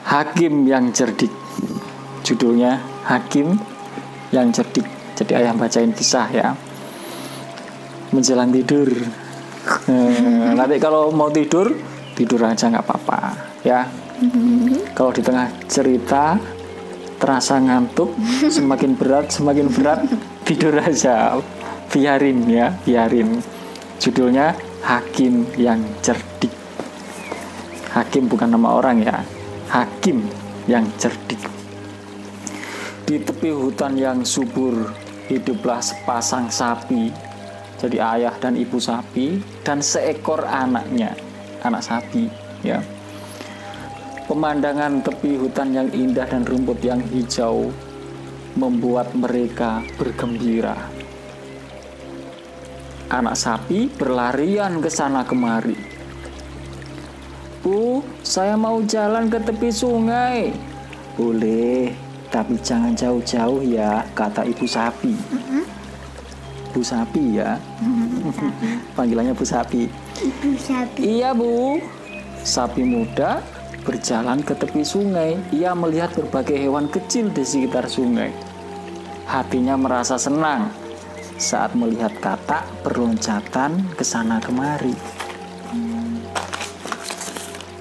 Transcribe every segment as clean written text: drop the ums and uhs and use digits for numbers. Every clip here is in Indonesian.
Hakim yang cerdik. Judulnya Hakim yang cerdik. Jadi ayah bacain kisah ya. Menjelang tidur. Nanti kalau mau tidur aja nggak apa-apa ya. Kalau di tengah cerita terasa ngantuk, semakin berat tidur aja. Biarin ya, biarin. Judulnya Hakim yang cerdik. Hakim bukan nama orang ya, hakim yang cerdik. Di tepi hutan yang subur hiduplah sepasang sapi. Jadi ayah dan ibu sapi dan seekor anaknya, anak sapi ya. Pemandangan tepi hutan yang indah dan rumput yang hijau membuat mereka bergembira. Anak sapi berlarian ke sana kemari. Bu, saya mau jalan ke tepi sungai. Boleh, tapi jangan jauh-jauh ya, kata ibu sapi. Bu sapi ya. Panggilannya Bu sapi. Ibu sapi. Iya bu. Sapi muda berjalan ke tepi sungai. Ia melihat berbagai hewan kecil di sekitar sungai. Hatinya merasa senang saat melihat katak berloncatan ke sana kemari.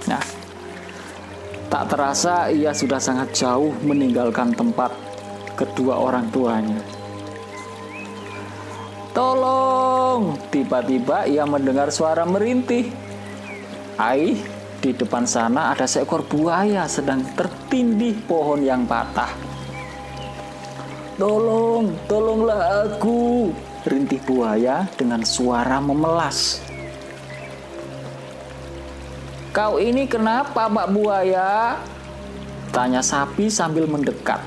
Nah, tak terasa ia sudah sangat jauh meninggalkan tempat kedua orang tuanya. Tolong! Tiba-tiba ia mendengar suara merintih. Di depan sana ada seekor buaya sedang tertindih pohon yang patah. Tolonglah aku! Rintih buaya dengan suara memelas. Kau ini kenapa, Pak Buaya? Tanya sapi sambil mendekat.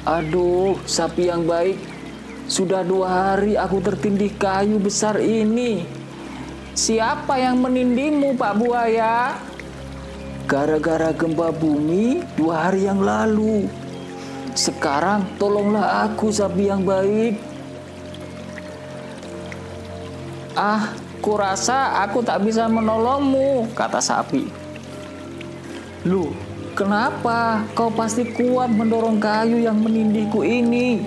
Aduh, sapi yang baik. Sudah 2 hari aku tertindih kayu besar ini. Siapa yang menindihmu, Pak Buaya? Gara-gara gempa bumi 2 hari yang lalu. Sekarang tolonglah aku, sapi yang baik. Kurasa aku tak bisa menolongmu, kata sapi. Loh, kenapa? Kau pasti kuat mendorong kayu yang menindihku ini.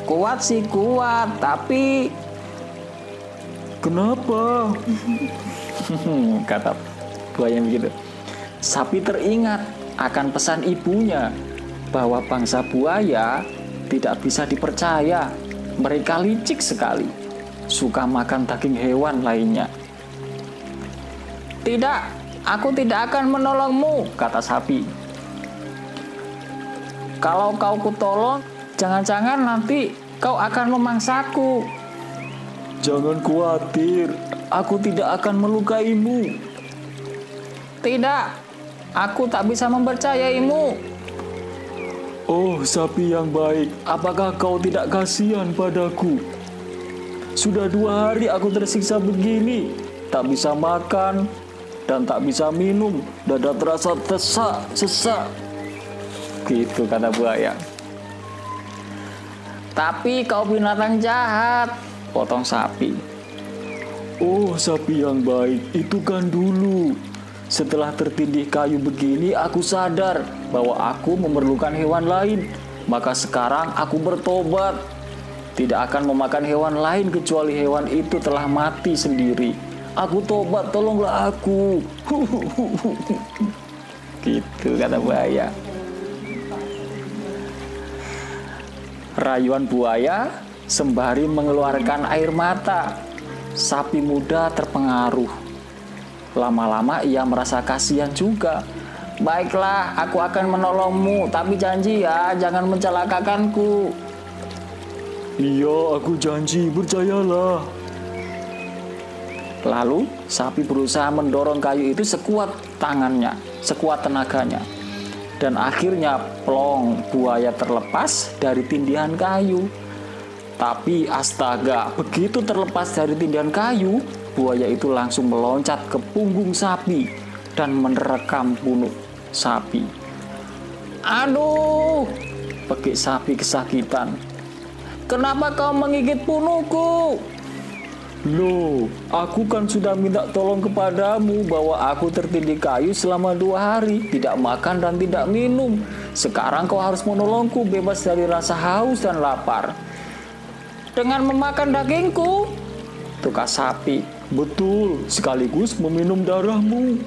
Kuat sih kuat, tapi kenapa? Kata buaya begitu. Sapi teringat akan pesan ibunya bahwa bangsa buaya tidak bisa dipercaya. Mereka licik sekali, suka makan daging hewan lainnya. Tidak, aku tidak akan menolongmu, kata sapi. Kalau kau kutolong, jangan-jangan nanti kau akan memangsaku. Jangan khawatir, aku tidak akan melukaimu. Tidak, aku tak bisa mempercayaimu. Oh, sapi yang baik, apakah kau tidak kasihan padaku? Sudah 2 hari aku tersiksa begini, tak bisa makan dan tak bisa minum, dada terasa sesak. Gitu kata buaya. Tapi kau binatang jahat, potong sapi. Oh, sapi yang baik, itu kan dulu. Setelah tertindih kayu begini, aku sadar bahwa aku memerlukan hewan lain. Maka sekarang aku bertobat. Tidak akan memakan hewan lain kecuali hewan itu telah mati sendiri. Aku tobat, tolonglah aku. Gitu kata buaya. Rayuan buaya sembari mengeluarkan air mata. Sapi muda terpengaruh. Lama-lama ia merasa kasihan juga. Baiklah, aku akan menolongmu, tapi janji ya, jangan mencelakakanku. Iya, aku janji, percayalah. Lalu sapi berusaha mendorong kayu itu sekuat tangannya, sekuat tenaganya. Dan akhirnya plong, buaya terlepas dari tindihan kayu. Tapi astaga, begitu terlepas dari tindihan kayu, buaya itu langsung meloncat ke punggung sapi dan menerkam punuk sapi. Aduh, pekik sapi kesakitan. Kenapa kau menggigit punukku? Loh, aku kan sudah minta tolong kepadamu bahwa aku tertindih kayu selama 2 hari, tidak makan dan tidak minum. Sekarang kau harus menolongku bebas dari rasa haus dan lapar. Dengan memakan dagingku, tukar sapi. Betul, sekaligus meminum darahmu.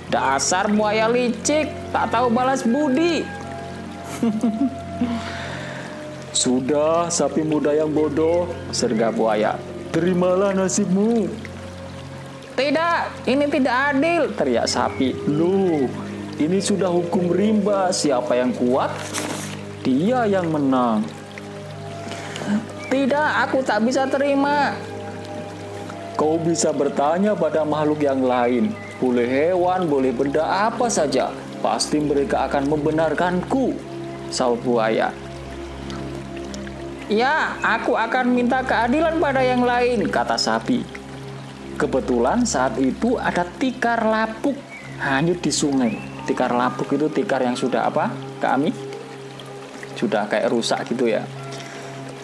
Dasar buaya licik, tak tahu balas budi. Sudah, sapi muda yang bodoh, sergap buaya. Terimalah nasibmu. Tidak, ini tidak adil, teriak sapi. Loh, ini sudah hukum rimba. Siapa yang kuat, dia yang menang. Tidak, aku tak bisa terima. Kau bisa bertanya pada makhluk yang lain. Boleh hewan, boleh benda apa saja. Pasti mereka akan membenarkanku, sahut buaya. Ya, aku akan minta keadilan pada yang lain, kata sapi. Kebetulan saat itu ada tikar lapuk hanyut di sungai. Tikar lapuk itu tikar yang sudah apa, Kak Ami? Sudah kayak rusak gitu ya.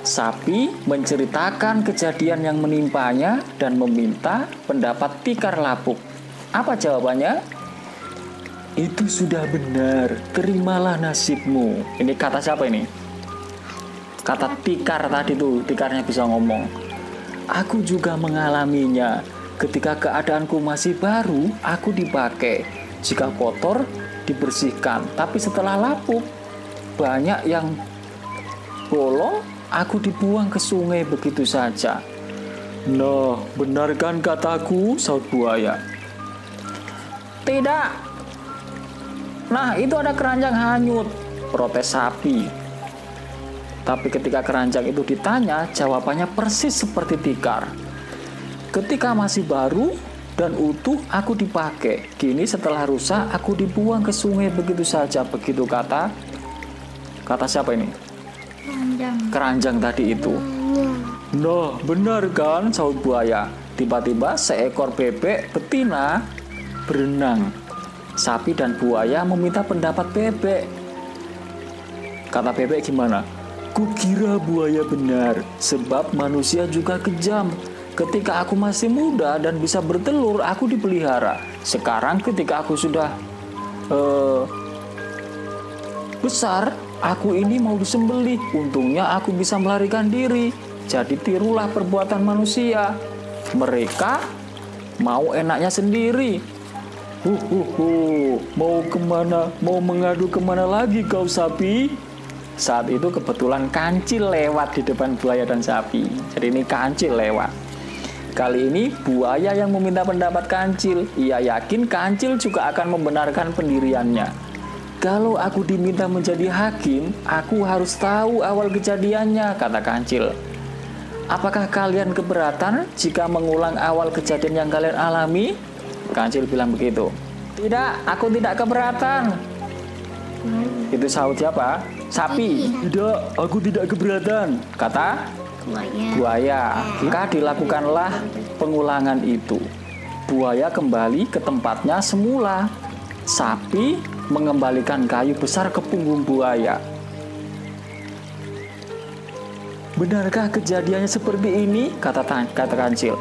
Sapi menceritakan kejadian yang menimpanya dan meminta pendapat tikar lapuk. Apa jawabannya? Itu sudah benar, terimalah nasibmu. Ini kata siapa ini? Kata tikar tadi tuh, tikarnya bisa ngomong. Aku juga mengalaminya. Ketika keadaanku masih baru, aku dipakai. Jika kotor, dibersihkan. Tapi setelah lapuk, banyak yang bolong, aku dibuang ke sungai begitu saja. Nah, benarkan kataku, sahut buaya. Tidak. Nah, itu ada keranjang hanyut, protes sapi. Tapi ketika keranjang itu ditanya, jawabannya persis seperti tikar. Ketika masih baru dan utuh, aku dipakai. Kini setelah rusak, aku dibuang ke sungai begitu saja. Begitu kata siapa ini? Keranjang tadi itu. Nah, benar kan, sahut buaya. Tiba-tiba seekor bebek betina berenang. Sapi dan buaya meminta pendapat bebek. Kata bebek gimana? Kukira buaya benar, sebab manusia juga kejam. Ketika aku masih muda dan bisa bertelur, aku dipelihara. Sekarang ketika aku sudah besar, aku ini mau disembelih. Untungnya aku bisa melarikan diri. Jadi tirulah perbuatan manusia. Mereka mau enaknya sendiri. Mau kemana? Mau mengadu kemana lagi kau sapi? Saat itu kebetulan kancil lewat di depan buaya dan sapi. Jadi ini kancil lewat. Kali ini buaya yang meminta pendapat kancil. Ia yakin kancil juga akan membenarkan pendiriannya. Kalau aku diminta menjadi hakim, aku harus tahu awal kejadiannya, kata kancil. Apakah kalian keberatan jika mengulang awal kejadian yang kalian alami? Kancil bilang begitu. Tidak, aku tidak keberatan. Itu sahut siapa? Sapi. Tidak, aku tidak keberatan, kata buaya. Maka dilakukanlah pengulangan itu. Buaya kembali ke tempatnya semula. Sapi mengembalikan kayu besar ke punggung buaya. Benarkah kejadiannya seperti ini? Kata kancil.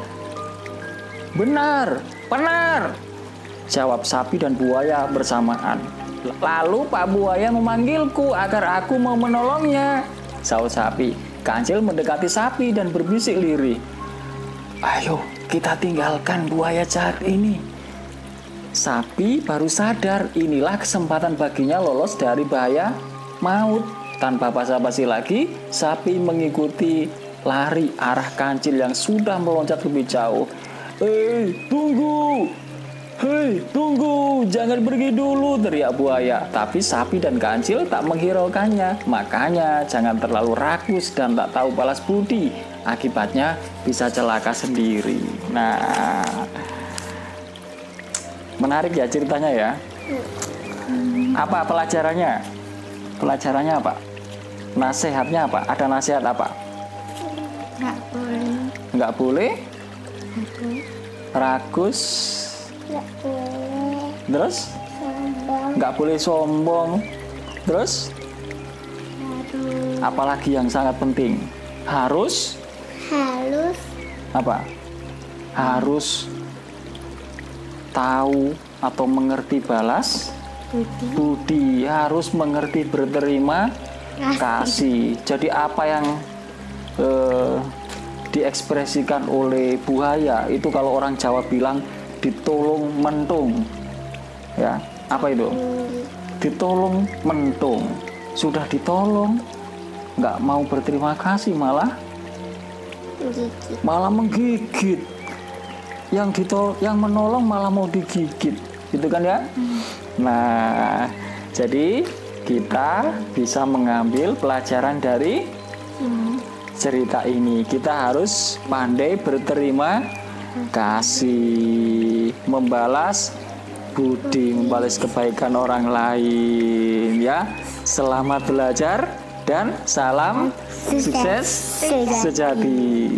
Benar, jawab sapi dan buaya bersamaan. Lalu Pak Buaya memanggilku agar aku mau menolongnya, sahut sapi. Kancil mendekati sapi dan berbisik lirih. Ayo, kita tinggalkan buaya jahat ini. Sapi baru sadar inilah kesempatan baginya lolos dari bahaya maut. Tanpa basa-basi lagi, sapi mengikuti lari arah kancil yang sudah meloncat lebih jauh. Tunggu! Hei, tunggu, jangan pergi dulu, teriak buaya. Tapi sapi dan kancil tak menghiraukannya. Makanya jangan terlalu rakus dan tak tahu balas budi. Akibatnya bisa celaka sendiri. Nah, menarik ya ceritanya ya. Apa pelajarannya? Pelajarannya apa? Nasihatnya apa? Ada nasihat apa? Nggak boleh. Nggak boleh? Rakus. Nggak boleh. Terus? Sombong. Nggak boleh sombong. Terus? Harus. Apalagi yang sangat penting? Harus apa? Harus tahu atau mengerti balas budi, harus mengerti berterima kasih. Jadi apa yang diekspresikan oleh buaya itu kalau orang Jawa bilang ditolong mentung. Ya, apa itu? Ditolong mentung. Sudah ditolong, nggak mau berterima kasih, malah menggigit. Yang menolong malah mau digigit, gitu kan ya? Nah, jadi kita bisa mengambil pelajaran dari cerita ini. Kita harus pandai berterima kasih, membalas budi, membalas kebaikan orang lain, ya. Selamat belajar dan salam sukses sejati.